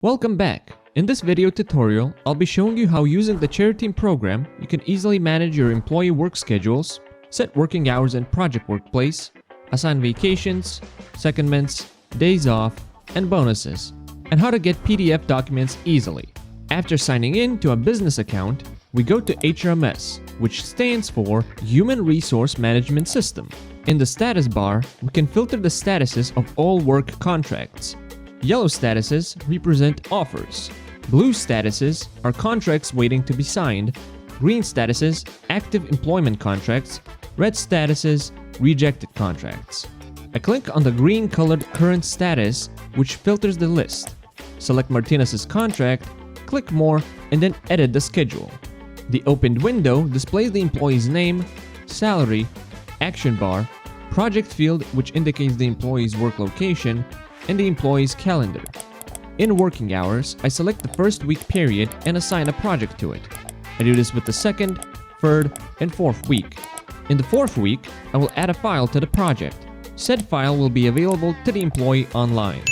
Welcome back. In this video tutorial, I'll be showing you how using the Cherry TEAM program, you can easily manage your employee work schedules, set working hours and project workplace, assign vacations, secondments, days off, and bonuses, and how to get PDF documents easily. After signing in to a business account, we go to HRMS, which stands for Human Resource Management System. In the status bar, we can filter the statuses of all work contracts. Yellow statuses represent offers. Blue statuses are contracts waiting to be signed. Green statuses, active employment contracts. Red statuses, rejected contracts. I click on the green colored current status, which filters the list. Select Martinez's contract, click more, and then edit the schedule. The opened window displays the employee's name, salary, action bar, project field which indicates the employee's work location, and the employee's calendar. In working hours, I select the first week period and assign a project to it. I do this with the second, third, and fourth week. In the fourth week, I will add a file to the project. Said file will be available to the employee online.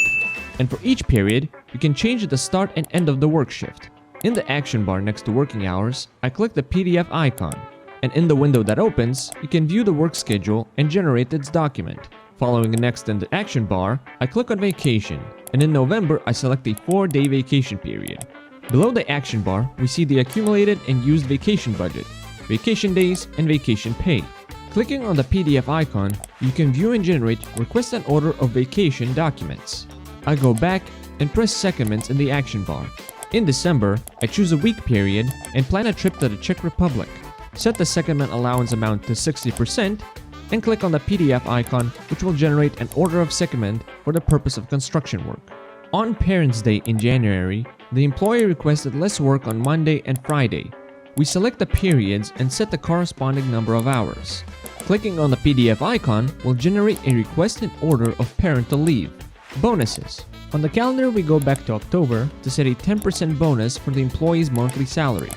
And for each period, you can change the start and end of the work shift. In the action bar next to working hours, I click the PDF icon. And in the window that opens, you can view the work schedule and generate its document. Following next in the action bar, I click on vacation, and in November I select a 4-day vacation period. Below the action bar, we see the accumulated and used vacation budget, vacation days, and vacation pay. Clicking on the PDF icon, you can view and generate request an order of vacation documents. I go back and press Secondments in the action bar. In December, I choose a week period and plan a trip to the Czech Republic. Set the Secondment allowance amount to 60%, and click on the PDF icon, which will generate an order of secondment for the purpose of construction work. On Parents' Day in January, the employee requested less work on Monday and Friday. We select the periods and set the corresponding number of hours. Clicking on the PDF icon will generate a request and order of parental leave. Bonuses. On the calendar, we go back to October to set a 10% bonus for the employee's monthly salary.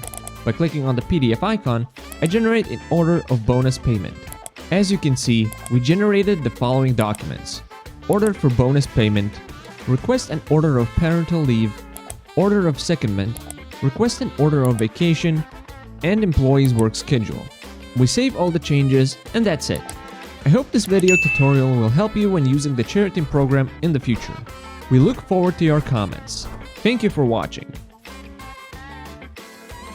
By clicking on the PDF icon, I generate an order of bonus payment. As you can see, we generated the following documents: order for bonus payment, request an order of parental leave, order of secondment, request an order of vacation, and employee's work schedule. We save all the changes, and that's it. I hope this video tutorial will help you when using the Cherry TEAM program in the future. We look forward to your comments. Thank you for watching.